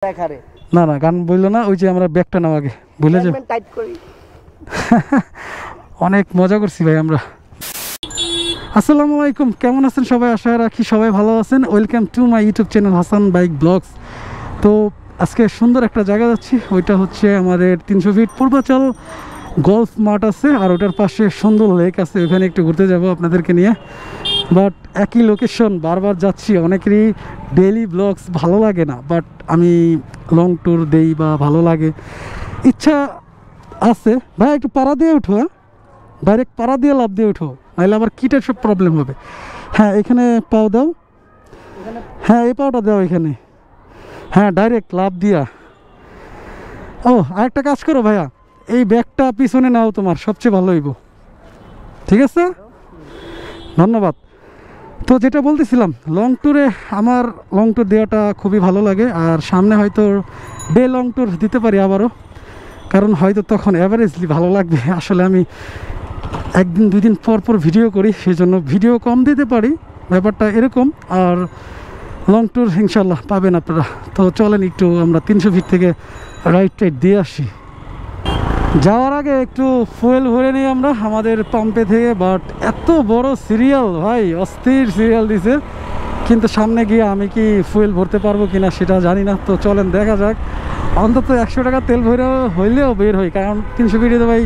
না না গান বললো না, ওই যে আমরা ব্যাগটা নাও আগে ভুলে যাবো। অনেক মজা করছি ভাই আমরা। আসসালামু আলাইকুম, কেমন আছেন সবাই? আশা রাখি সবাই ভালো আছেন। Welcome to my YouTube channel Hasan bike blogs. তো আজকে সুন্দর একটা জায়গা যাচ্ছি, ওইটা হচ্ছে আমাদের 300 ফিট পূর্বাচল গলফ মাঠ আছে, আর ওটার পাশে সুন্দর লেক আছে, ওখানে একটু ঘুরতে যাব আপনাদেরকে নিয়ে। বাট একই লোকেশন বারবার যাচ্ছি, অনেকেরই ডেইলি ব্লগস ভালো লাগে না, বাট আমি লং ট্যুর দেই বা ভালো লাগে, ইচ্ছা আছে। ভাই একটু পাড়া দিয়ে উঠো, হ্যাঁ ডাইরেক্ট পাড়া দিয়ে লাভ দিয়ে উঠো, নাহলে আবার কিটের সব প্রবলেম হবে। হ্যাঁ এখানে পাও দাও, হ্যাঁ এই পাওটা দাও এখানে, হ্যাঁ ডাইরেক্ট লাভ দিয়া। ও আরেকটা কাজ করো ভাইয়া, এই ব্যাগটা পিছনে নাও, তোমার সবচেয়ে ভালো হইব। ঠিক আছে, ধন্যবাদ। তো যেটা বলতেছিলাম, লং ট্যুরে আমার লং ট্যুর দেওয়াটা খুবই ভালো লাগে, আর সামনে হয়তো ডে লং ট্যুর দিতে পারি আবারও, কারণ হয়তো তখন অ্যাভারেজলি ভালো লাগবে। আসলে আমি একদিন দুই দিন পর পর ভিডিও করি, সেই জন্য ভিডিও কম দিতে পারি, ব্যাপারটা এরকম। আর লং ট্যুর ইনশাল্লাহ পাবেন আপনারা। তো চলেন একটু আমরা 300 ফিট থেকে রাইড টাইড দিয়ে আসি। যাওয়ার আগে একটু ফুয়েল ভরে নিই আমরা আমাদের পাম্পে থেকে। বাট এত বড় সিরিয়াল ভাই, অস্থির সিরিয়াল দিছে, কিন্তু সামনে গিয়ে আমি কি ফুয়েল ভরতে পারবো কিনা সেটা জানি না। তো চলেন দেখা যাক, অন্তত 100 টাকা তেল ভরে হইলেও বের হই, কারণ 300 ফিটে তো ভাই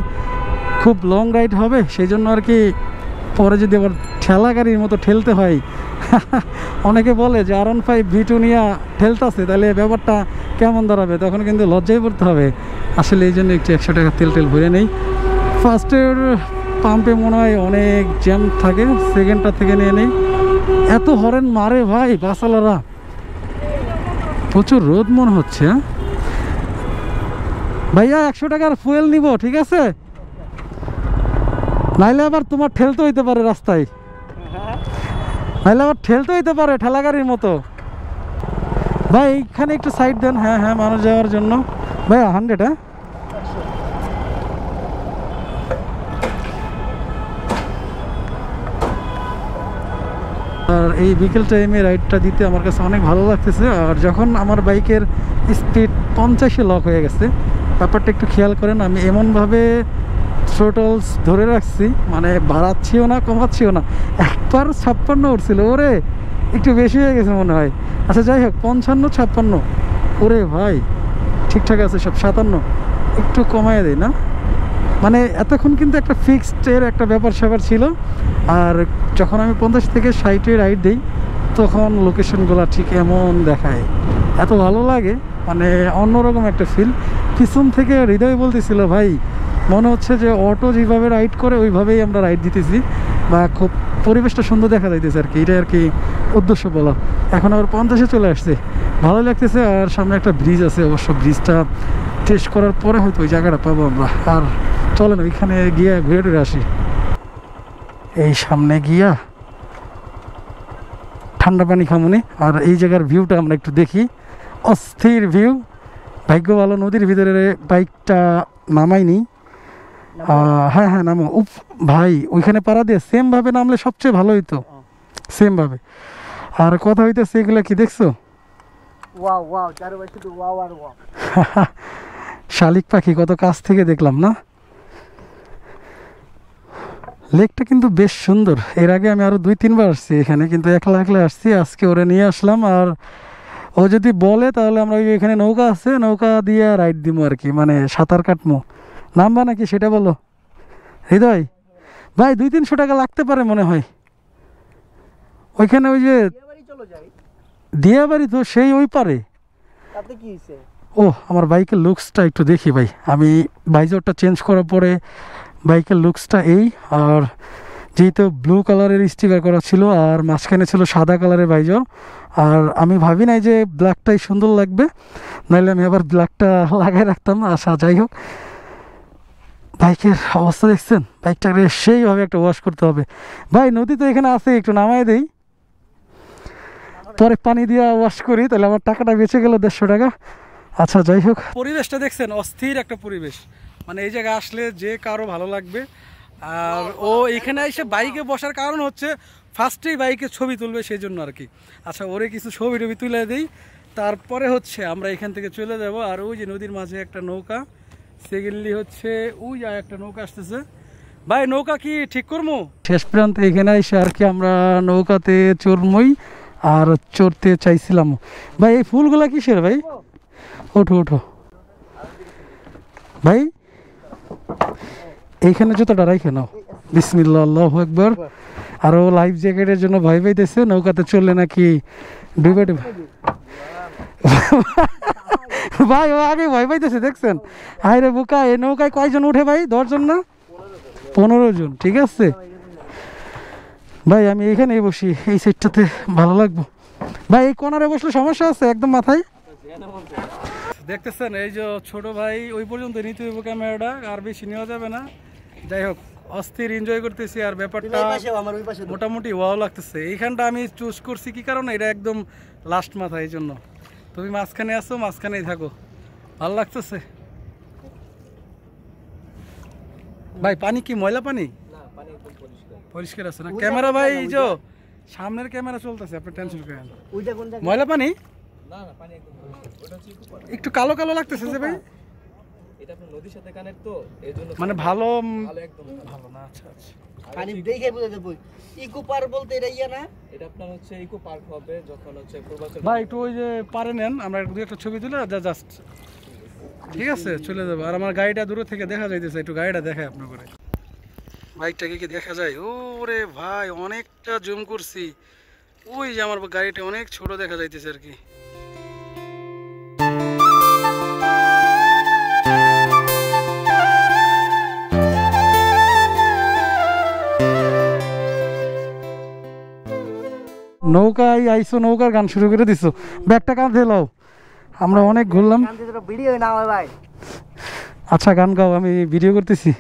খুব লং রাইড হবে, সেই জন্য আর কি। পরে যদি আবার ঠেলা গাড়ির মতো ঠেলতে হয়, অনেকে বলে যে R15 V2 নিয়ে ঠেলতেছে, তাহলে ব্যাপারটা কেমন দাঁড়াবে, তখন কিন্তু লজ্জায় পড়তে হবে। আসলে এই জন্য একটু 100 টাকা তেল ভরে নেই। ফার্স্টের পাম্পে মনে হয় অনেক জ্যাম থাকে, সেকেন্ডটা থেকে নিয়ে নেই। এত হরেন মারে ভাই বাসালারা, প্রচুর রোদ মনে হচ্ছে। ভাইয়া 100 টাকার ফুয়েল নিব, ঠিক আছে? নাইলে আবার তোমার ঠেলতে হইতে পারে রাস্তায়, নাইলে আবার ঠেলতে হইতে পারে ঠেলা গাড়ির মতো। ভাই এইখানে একটু সাইড দেন, হ্যাঁ হ্যাঁ মানুষ যাওয়ার জন্য। ভাইয়া 100, হ্যাঁ আর এই বিকেল টাইমে রাইডটা দিতে আমার কাছে অনেক ভালো লাগতেছে। আর যখন আমার বাইকের স্পিড 50-এ লক হয়ে গেছে, ব্যাপারটা একটু খেয়াল করেন, আমি এমনভাবে থ্রোটলস ধরে রাখছি, মানে বাড়াচ্ছিও না কমাচ্ছিও না। একবার 56 উঠছিল, ওরে একটু বেশি হয়ে গেছে মনে হয়। আচ্ছা যাই হোক, 55-56, ওরে ভাই ঠিকঠাক আছে সব। 57 একটু কমায় দেয় না, মানে এতক্ষণ কিন্তু একটা ফিক্সডের একটা ব্যাপার স্যাপার ছিল। আর যখন আমি 50 থেকে 60-এ রাইড দিই, তখন লোকেশনগুলো ঠিক এমন দেখায়, এত ভালো লাগে, মানে অন্যরকম একটা ফিল। পিছন থেকে হৃদয় বলতেছিল ভাই মনে হচ্ছে যে অটো যেভাবে রাইড করে ওইভাবেই আমরা রাইড দিতেছি, বা খুব পরিবেশটা সুন্দর দেখা যাইতেছে আর কি, এটাই আর কি উদ্দেশ্য বলা। এখন আবার 50-এ চলে আসছে, ভালো লাগতেছে। আর সামনে একটা ব্রিজ আছে, অবশ্য ব্রিজটা টেস্ট করার পরে হয়তো ওই জায়গাটা পাবো আমরা। আর চলেন ওইখানে গিয়ে ঘুরে টুরে আসি। এই সামনে গিয়া ঠান্ডা পানি খামুনি, আর এই জায়গার ভিউটা আমরা একটু দেখি, অস্থির ভিউ। ভাগ্য ভালো নদীর ভিতরে বাইকটা নামাইনি। হ্যাঁ হ্যাঁ নামো। উপ ভাই ওইখানে পাড়া দিয়ে সেম ভাবে নামলে সবচেয়ে ভালো হইতো, সেম ভাবে। আর কথা হইতেছে এগুলো কি দেখছো? শালিক পাখি কত কাছ থেকে দেখলাম না। লেকটা কিন্তু বেশ সুন্দর, এর আগে আমি আরো 2-3 বার আসছি এখানে, কিন্তু একলা একলা আসছি, আজকে ওরে নিয়ে আসলাম। আর ও যদি বলে তাহলে আমরা ওই এখানে নৌকা আছে, নৌকা দিয়ে রাইড দিব আর কি, মানে সাঁতার কাটবো। নামবা নাকি সেটা বলো হৃদয়? ভাই 200-300 টাকা লাগতে পারে মনে হয় ওইখানে। ওই যে দিয়াবাড়ি তো সেই ওই পারে। ও আমার বাইকের লুকসটা একটু দেখি ভাই, আমি বাইজরটা চেঞ্জ করার পরে বাইকের লুকসটা এই। আর যেহেতু ব্লু কালারের স্টিকার করা ছিল, আর মাঝখানে ছিল সাদা কালারের বাইজর, আর আমি ভাবি নাই যে ব্ল্যাকটাই সুন্দর লাগবে, নাহলে আমি আবার ব্ল্যাকটা লাগাই রাখতাম। আচ্ছা যাই হোক, বাইকের অবস্থা দেখছেন, বাইকটাকে সেইভাবে একটা ওয়াশ করতে হবে। ভাই নদী তো এখানে আছে, একটু নামাই দেই, পরে পানি দিয়ে ওয়াশ করি, তাহলে আমার টাকাটা বেঁচে গেল 150 টাকা। আচ্ছা যাই হোক, পরিবেশটা দেখছেন, অস্থির একটা পরিবেশ, মানে এই জায়গায় আসলে যে কারো ভালো লাগবে। আর ও এখানে এসে বাইকে বসার কারণ হচ্ছে ফার্স্টেই বাইকের ছবি তুলবে, সেই জন্য আর কি। আচ্ছা ওরে কিছু ছবি টবি তুলে দিই, তারপরে হচ্ছে আমরা এখান থেকে চলে যাব। আর ওই যে নদীর মাঝে একটা নৌকা, সেকেন্ডলি হচ্ছে ওই আর একটা নৌকা আসতেছে। ভাই নৌকা কি ঠিক করবো? শেষ প্রান্তে এখানে এসে আর কি আমরা নৌকাতে চড়মই আর চড়তে চাইছিলাম। ভাই এই ফুলগুলা কিসের ভাই? ওঠো ওঠো ভাই, এইখানে জুতোটা রাইখে নাও। বিসমিল্লাহ, আল্লাহু আকবার। আরো লাইফ জ্যাকেটের জন্য ভয় পাইতেছে, নৌকাতে চললে নাকি ডুবে ডুবে। ভাই ও আগে ভয় পাইতেছে দেখছেন। হাই রে বোকা, এই নৌকায় কয়জন উঠে ভাই? 10 জন না 15 জন? ঠিক আছে ভাই, আমি এখানেই বসি, এই সাইডটাতে ভালো লাগবো। ভাই এই কোনারে বসলে সমস্যা আছে একদম মাথায়? দেখতেছেন এই যে ছোট ভাই ওই পর্যন্ত নিতে হইব ক্যামেরাটা, আর বেশি নেওয়া যাবে না। যাই হোক, অস্থির এনজয় করতেছি আর ব্যাপারটা মোটামুটি ওয়াও লাগতেছে। এইখানটা আমি চুজ করছি কি কারণে, এটা একদম লাস্ট মাথা, এই জন্য। তুমি মাঝখানে আসো, মাঝখানেই থাকো, ভালো লাগতেছে। ভাই পানি কি ময়লা পানি? পরিষ্কার আছে না ক্যামেরা ভাই? এই যে সামনের ক্যামেরা চলতেছে, আপনি টেনশন করেন। ময়লা পানি একটু কালো কালো লাগতেছে যে ভাই, এটা আপনার নদীর সাথে কানেক্ট তো এইজন্য মানে ভালো একদম ভালো না। আচ্ছা আচ্ছা, পানি দেখে বুঝে দেব। ইকো পার্ক বলতে এটা ইয়া না? এটা আপনার হচ্ছে ইকো পার্ক হবে যখন হচ্ছে পূর্বাচল। ভাই একটু ওই যে পারে নেন, আমরা দুই একটা ছবি তুলে জাস্ট, ঠিক আছে চলে যাবো। আর আমার গাড়িটা দূরে থেকে দেখা যাইতেছে, একটু গাড়িটা দেখায় আপনার করে। বাইকটাকে কি দেখা যায়? ওরে ভাই অনেকটা জুম করছি, ওই যে আমার গাড়িটা অনেক ছোট দেখা যাইতেছে আর কি। নৌকায় আইসো, নৌকার গান শুরু করে দিছো, ব্যাগটা কাঁধে লাও। আমরা অনেক ঘুরলাম। ভিডিও না হয় ভাই। আচ্ছা গান গাও, আমি ভিডিও করতেছি।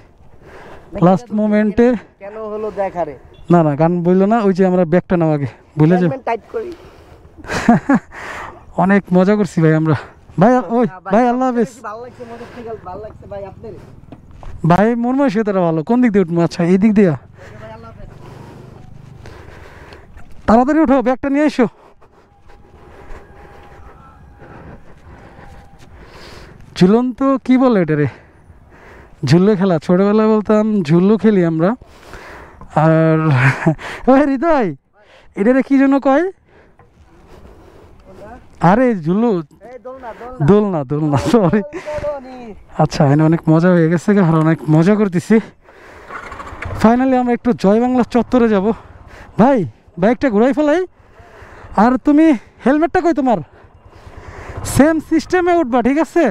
লাস্ট মোমেন্টে কেন হলো দেখারে? না না গান বললো না, ওই যে আমরা ব্যাগটা নাও আগে, ভুলে যাও। টাইট করি। অনেক মজা করছি ভাই আমরা। ভাই ওই ভাই আল্লাহ হাফেজ। ভালো লাগছে, মোটরসাইকেল ভালো লাগছে ভাই আপনার? ভাই মন মনে সেটা ভালো। কোন দিক দিয়ে উঠবো? আচ্ছা এই দিক দিয়া। ভাই আল্লাহ হাফেজ। তাড়াতাড়ি উঠো, ব্যাগটা নিয়ে এসো। ঝুলন্ত কি বলে এটা রে? ঝুল্লো খেলা, ছোটবেলায় বলতাম ঝুল্লু খেলি আমরা। আর ওই হৃদয়, এটারে কি জন্য কয়? আরে ঝুল্লু, এই দোলনা দোলনা, দোলনা সরি। আচ্ছা এনে অনেক মজা হয়ে গেছে, আর অনেক মজা করতেছি। ফাইনালি আমরা একটু জয় বাংলা চত্বরে যাব। ভাই বাইকটা ঘুরাই ফেলাই। আর তুমি হেলমেটটা কই তোমার? সেম সিস্টেমে উঠবা, ঠিক আছে?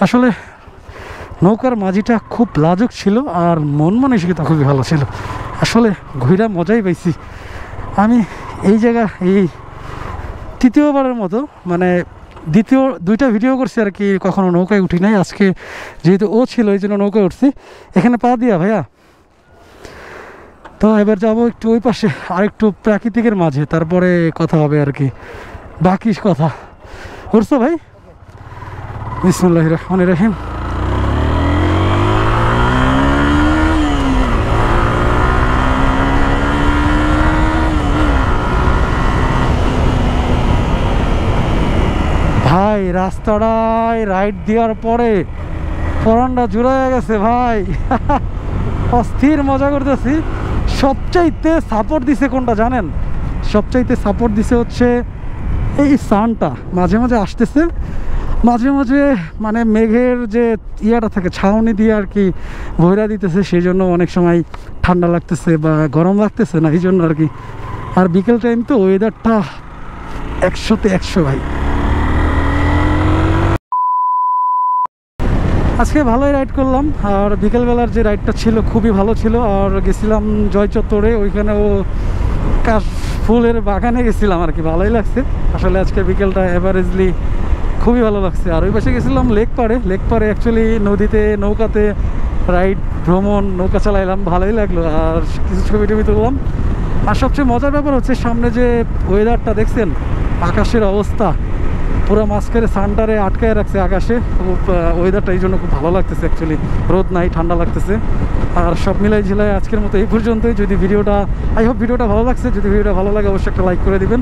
আসলে নৌকার মাঝিটা খুব লাজুক ছিল আর মন মানসিকতা খুবই ভালো ছিল। আসলে ঘুরা মজাই পাইছি আমি। এই জায়গা এই তৃতীয়বারের মতো, মানে দ্বিতীয় দুইটা ভিডিও করছি আর কি, কখনো নৌকায় উঠি নাই। আজকে যেহেতু ও ছিল এই জন্য নৌকায় উঠছি। এখানে পা দিয়া ভাইয়া। তো এবার যাবো একটু ওই পাশে, আর একটু প্রাকৃতিকের মাঝে, তারপরে কথা হবে আর কি বাকি কথা। উঠছো ভাই? বিসমিল্লাহির রহমানির রহিম। ভাই রাস্তাটায় রাইড দেওয়ার পরে পরানটা জুড়ে গেছে ভাই। অস্থির মজা করতেছি। সবচাইতে সাপোর্ট দিছে কোনটা জানেন? সবচাইতে সাপোর্ট দিছে হচ্ছে এই সানটা মাঝে মাঝে আসতেছে, মাঝে মাঝে মানে মেঘের যে ইয়াটা থাকে ছাউনি দিয়ে আর কি ভৈরা দিতেছে, সেই জন্য অনেক সময় ঠান্ডা লাগতেছে বা গরম লাগতেছে না, এই জন্য আর কি। আর বিকেল টাইম তো ওয়েদারটা 100তে 100 ভাই। আজকে ভালোই রাইড করলাম, আর বিকেলবেলার যে রাইডটা ছিল খুবই ভালো ছিল। আর গেছিলাম জয় চত্বরে, ওইখানেও কাশ ফুলের বাগানে গেছিলাম আর কি, ভালোই লাগছে। আসলে আজকে বিকেলটা অ্যাভারেজলি খুবই ভালো লাগছে। আর ওই পাশে গেছিলাম লেক পাড়ে। লেক পাড়ে অ্যাকচুয়ালি নদীতে নৌকাতে রাইড ভ্রমণ, নৌকা চালাইলাম, ভালোই লাগলো। আর কিছু ছবি টবি তুললাম। আর সবচেয়ে মজার ব্যাপার হচ্ছে সামনে যে ওয়েদারটা দেখছেন, আকাশের অবস্থা পুরো মাঝখানে সানটারে আটকায় রাখছে আকাশে। খুব ওয়েদারটা এই জন্য খুব ভালো লাগতেছে অ্যাকচুয়ালি, রোদ নাই, ঠান্ডা লাগতেছে। আর সব মিলাই ঝিলাই আজকের মতো এই পর্যন্তই। যদি ভিডিওটা, আই হোপ ভিডিওটা ভালো লাগছে, যদি ভিডিওটা ভালো লাগে অবশ্যই একটা লাইক করে দিবেন।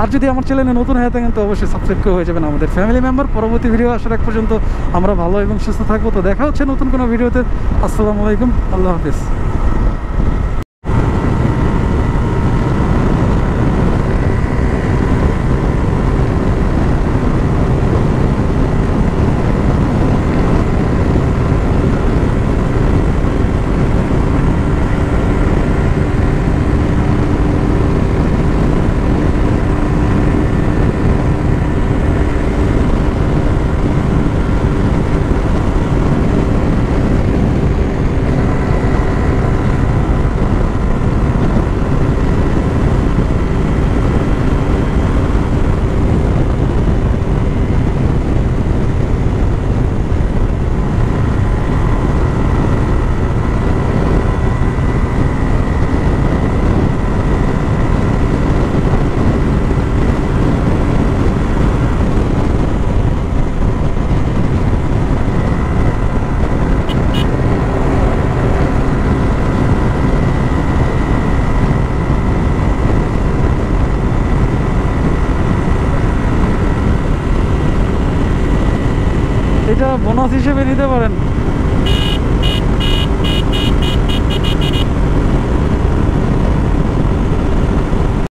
আর যদি আমার চ্যানেলে নতুন হয়ে থাকেন তো অবশ্যই সাবস্ক্রাইব করে হয়ে যাবেন আমাদের ফ্যামিলি মেম্বার। পরবর্তী ভিডিও আসার এক পর্যন্ত আমরা ভালো এবং সুস্থ থাকবো। তো দেখা হচ্ছে নতুন কোনো ভিডিওতে। আসসালামু আলাইকুম, আল্লাহ হাফিজ। এটা বোনাস হিসেবে নিতে পারেন।